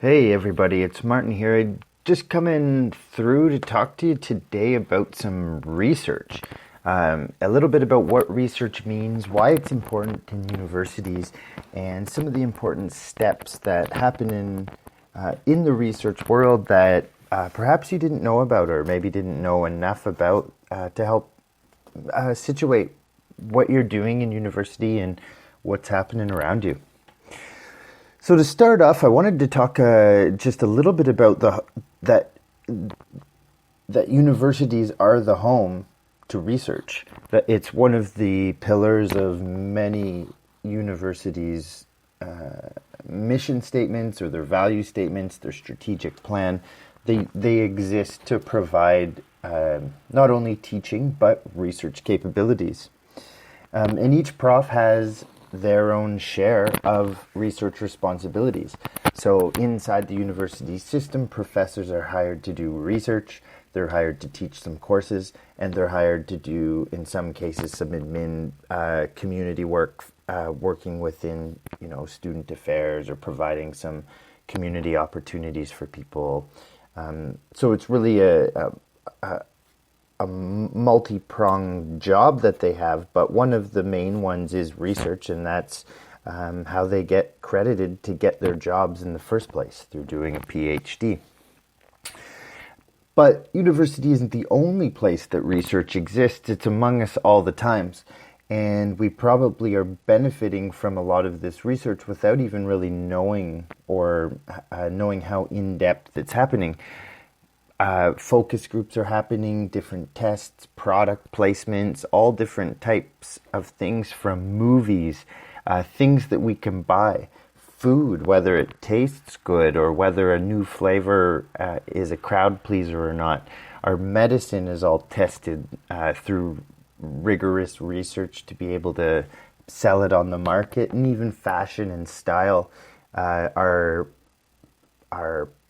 Hey everybody, it's Martin here. I just coming through to talk to you today about some research. A little bit about what research means, why it's important in universities, and some of the important steps that happen in the research world that perhaps you didn't know about or maybe didn't know enough about to help situate what you're doing in university and what's happening around you. So to start off, I wanted to talk just a little bit about that universities are the home to research. That it's one of the pillars of many universities' mission statements or their value statements, their strategic plan. They exist to provide not only teaching but research capabilities. And each prof has their own share of research responsibilities. So inside the university system, professors are hired to do research, they're hired to teach some courses, and they're hired to do, in some cases, some admin community work, working within, student affairs or providing some community opportunities for people. So it's really a multi-pronged job that they have, but one of the main ones is research, and that's how they get credited to get their jobs in the first place, through doing a PhD. But university isn't the only place that research exists. It's among us all the times, and we probably are benefiting from a lot of this research without even really knowing or knowing how in-depth it's happening. Focus groups are happening, different tests, product placements, all different types of things, from movies, things that we can buy, food, whether it tastes good or whether a new flavor is a crowd pleaser or not. Our medicine is all tested through rigorous research to be able to sell it on the market, and even fashion and style are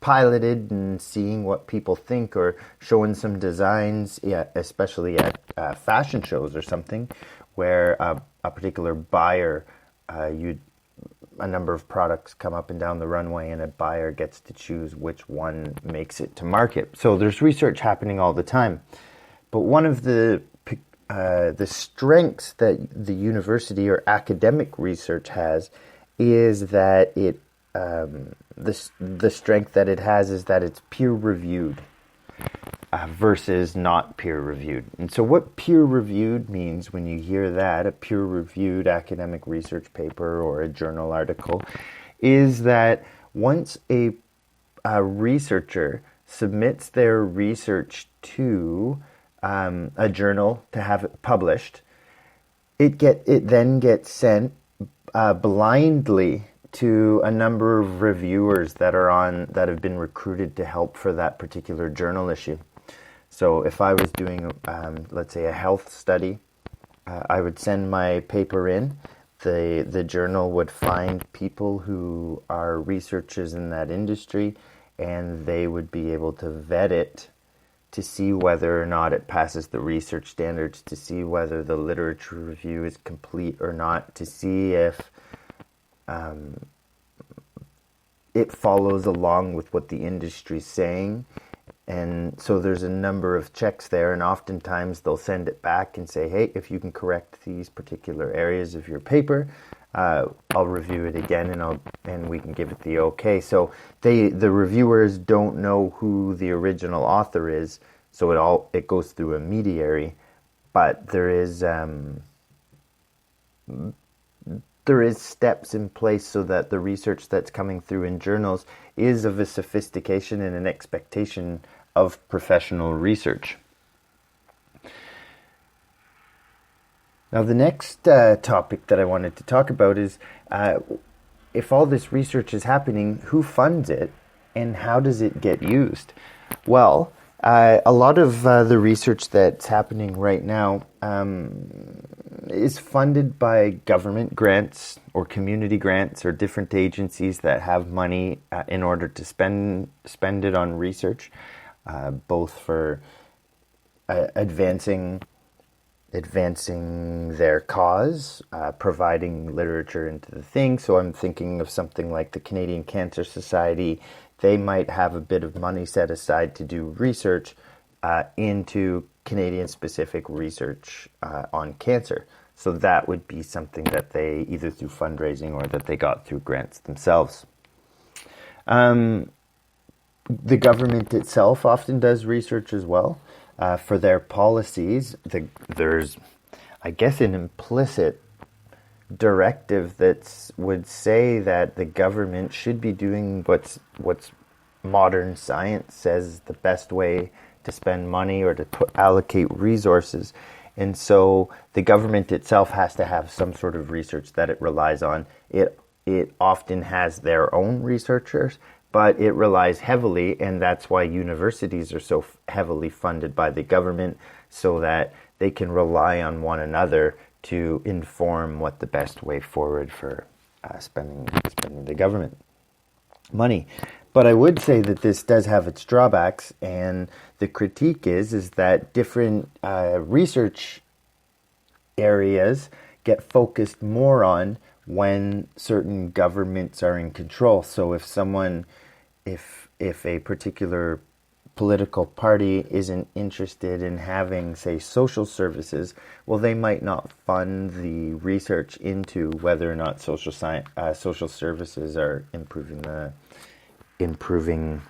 piloted and seeing what people think, or showing some designs, especially at fashion shows or something, where a particular buyer, a number of products come up and down the runway, and a buyer gets to choose which one makes it to market. So there's research happening all the time. But one of the strengths that the university or academic research has is that the strength that it has is that it's peer-reviewed versus not peer-reviewed. And so what peer-reviewed means, when you hear that, a peer-reviewed academic research paper or a journal article, is that once a researcher submits their research to a journal to have it published, it then gets sent blindly to a number of reviewers that have been recruited to help for that particular journal issue. So if I was doing, let's say, a health study, I would send my paper in. The journal would find people who are researchers in that industry, and they would be able to vet it to see whether or not it passes the research standards, to see whether the literature review is complete or not, to see if it follows along with what the industry's saying. And so there's a number of checks there, and oftentimes they'll send it back and say, hey, if you can correct these particular areas of your paper, I'll review it again, and we can give it the okay. So the reviewers don't know who the original author is, so it goes through a mediary, but there is steps in place so that the research that's coming through in journals is of a sophistication and an expectation of professional research. Now, the next topic that I wanted to talk about is if all this research is happening, who funds it and how does it get used? Well, a lot of the research that's happening right now is funded by government grants or community grants or different agencies that have money in order to spend it on research, both for advancing advancing their cause, providing literature into the thing. So I'm thinking of something like the Canadian Cancer Society. They might have a bit of money set aside to do research into Canadian-specific research on cancer. So that would be something that they either through fundraising or that they got through grants themselves. The government itself often does research as well. For their policies, there's, I guess, an implicit directive that would say that the government should be doing what's modern science says the best way to spend money or to allocate resources. And so the government itself has to have some sort of research that it relies on. It often has their own researchers, but it relies heavily, and that's why universities are so heavily funded by the government, so that they can rely on one another to inform what the best way forward for spending the government money. But I would say that this does have its drawbacks, and the critique is that different research areas get focused more on when certain governments are in control. So if a particular political party isn't interested in having, say, social services, well, they might not fund the research into whether or not social services are improving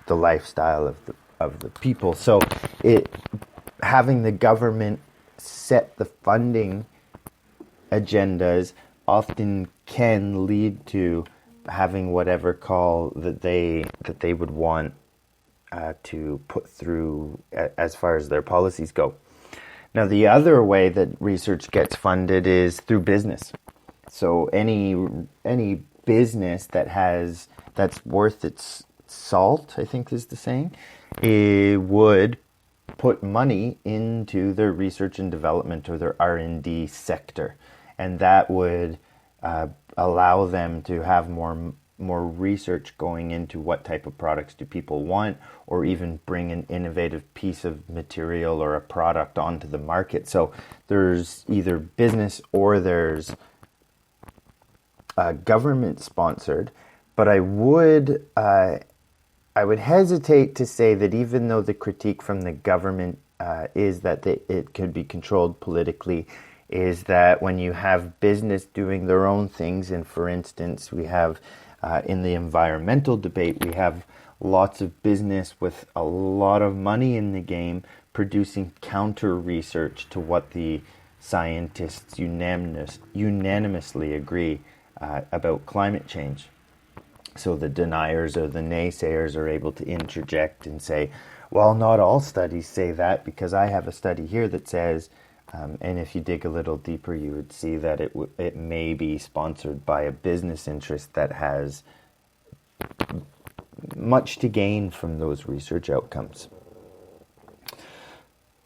the lifestyle of the people. So having the government set the funding agendas often can lead to having whatever call that they would want to put through as far as their policies go. Now, the other way that research gets funded is through business. So any business that's worth its salt, I think is the saying, it would put money into their research and development or their R&D sector, and that would allow them to have more research going into what type of products do people want, or even bring an innovative piece of material or a product onto the market. So there's either business or there's government sponsored, but I would hesitate to say that even though the critique from the government is that it could be controlled politically, is that when you have business doing their own things, and for instance, we have in the environmental debate, we have lots of business with a lot of money in the game producing counter research to what the scientists unanimously agree about climate change. So the deniers or the naysayers are able to interject and say, well, not all studies say that, because I have a study here that says, and if you dig a little deeper, you would see that it may be sponsored by a business interest that has much to gain from those research outcomes.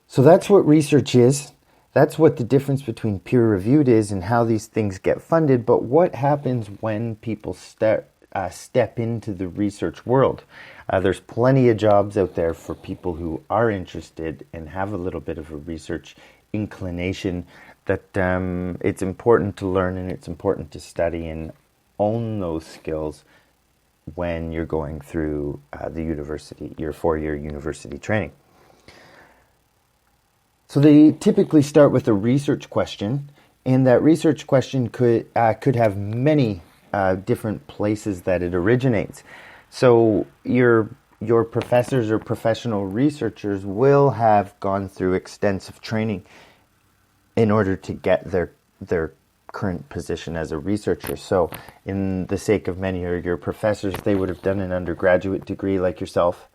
So that's what research is. That's what the difference between peer-reviewed is and how these things get funded. But what happens when people step into the research world? There's plenty of jobs out there for people who are interested and have a little bit of a research inclination, that it's important to learn and it's important to study and own those skills when you're going through the university, your 4-year university training. So they typically start with a research question, and that research question could have many different places that it originates. So your professors or professional researchers will have gone through extensive training in order to get their current position as a researcher. So in the sake of many of your professors, they would have done an undergraduate degree like yourself.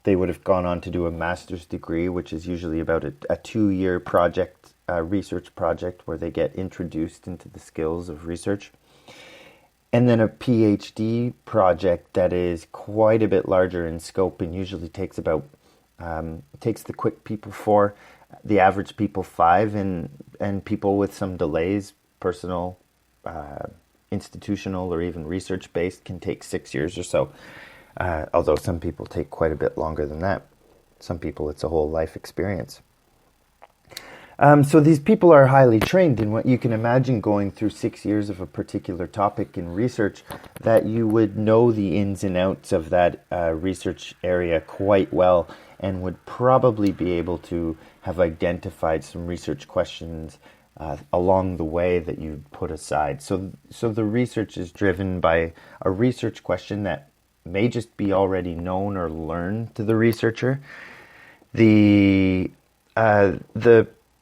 They would have gone on to do a master's degree, which is usually about a 2-year project, research project, where they get introduced into the skills of research. And then a PhD project that is quite a bit larger in scope and usually takes the quick people 4, the average people 5, and people with some delays, personal, institutional, or even research-based, can take 6 years or so. Although some people take quite a bit longer than that. Some people, it's a whole life experience. So these people are highly trained in what you can imagine going through 6 years of a particular topic in research, that you would know the ins and outs of that research area quite well, and would probably be able to have identified some research questions along the way that you put aside. So the research is driven by a research question that may just be already known or learned to the researcher. The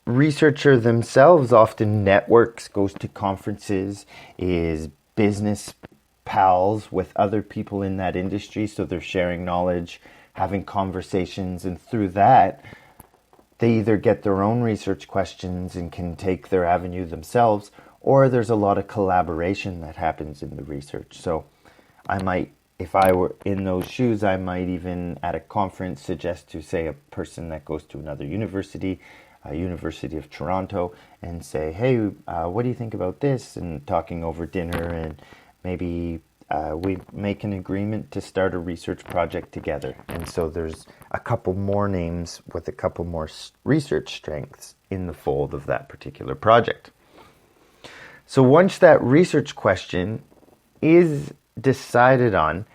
researcher themselves often networks, goes to conferences, is business pals with other people in that industry, so they're sharing knowledge, having conversations, and through that they either get their own research questions and can take their avenue themselves, or there's a lot of collaboration that happens in the research. So I might, if I were in those shoes, I might even at a conference suggest to, say, a person that goes to another university, University of Toronto, and say, hey, what do you think about this? And talking over dinner, and maybe we make an agreement to start a research project together. And so there's a couple more names with a couple more research strengths in the fold of that particular project. So once that research question is decided on,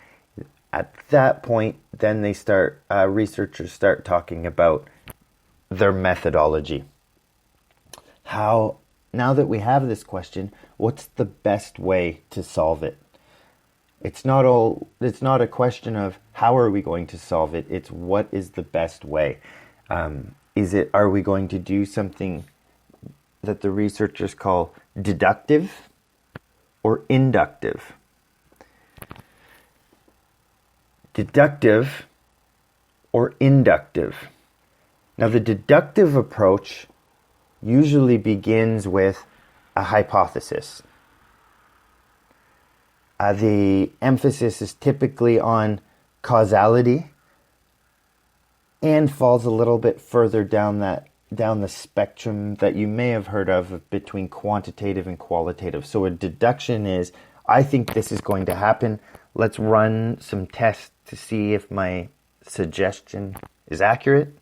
at that point, then they start, researchers start talking about their methodology. Now that we have this question, what's the best way to solve it? It's not a question of how are we going to solve it, it's what is the best way. Are we going to do something that the researchers call deductive or inductive? Deductive or inductive. Now, the deductive approach usually begins with a hypothesis. The emphasis is typically on causality and falls a little bit further down the spectrum that you may have heard of between quantitative and qualitative. So a deduction is, I think this is going to happen. Let's run some tests to see if my suggestion is accurate.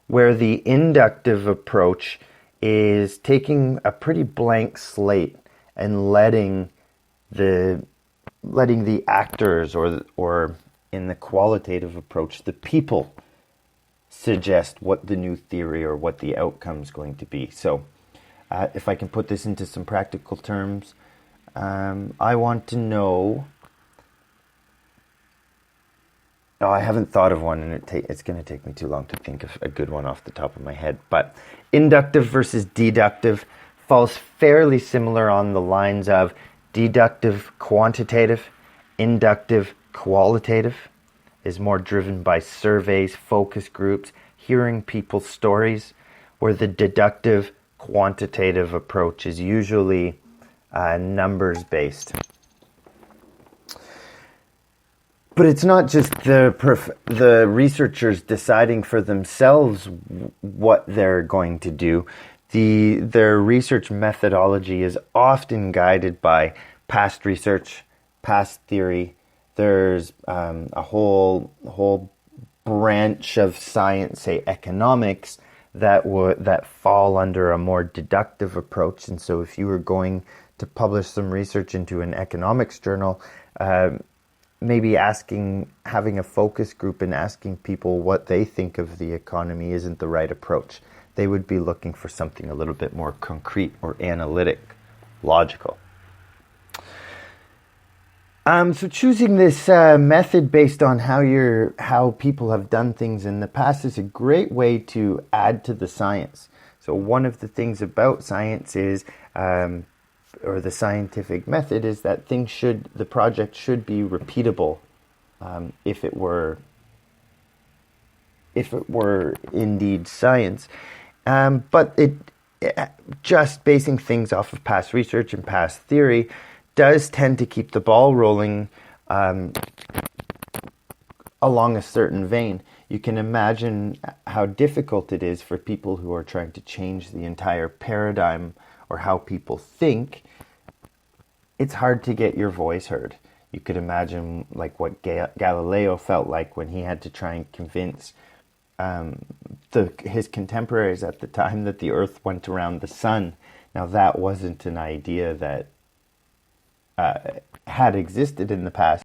Where the inductive approach is taking a pretty blank slate and letting the actors, or in the qualitative approach, the people suggest what the new theory or what the outcome is going to be. So if I can put this into some practical terms, I want to know... Oh, I haven't thought of one, and it's going to take me too long to think of a good one off the top of my head. But inductive versus deductive falls fairly similar on the lines of deductive quantitative, inductive qualitative, is more driven by surveys, focus groups, hearing people's stories, where the deductive quantitative approach is usually numbers-based. But it's not just the researchers deciding for themselves what they're going to do. Their research methodology is often guided by past research, past theory. There's a whole branch of science, say economics, that fall under a more deductive approach. And so if you were going to publish some research into an economics journal, maybe having a focus group and asking people what they think of the economy isn't the right approach. They would be looking for something a little bit more concrete or analytic, logical. So choosing this method based on how people have done things in the past is a great way to add to the science. So one of the things about science is, or the scientific method, is that the project should be repeatable, if it were indeed science. But just basing things off of past research and past theory does tend to keep the ball rolling along a certain vein. You can imagine how difficult it is for people who are trying to change the entire paradigm or how people think. It's hard to get your voice heard. You could imagine like what Galileo felt like when he had to try and convince his contemporaries at the time that the Earth went around the sun. Now, that wasn't an idea that had existed in the past.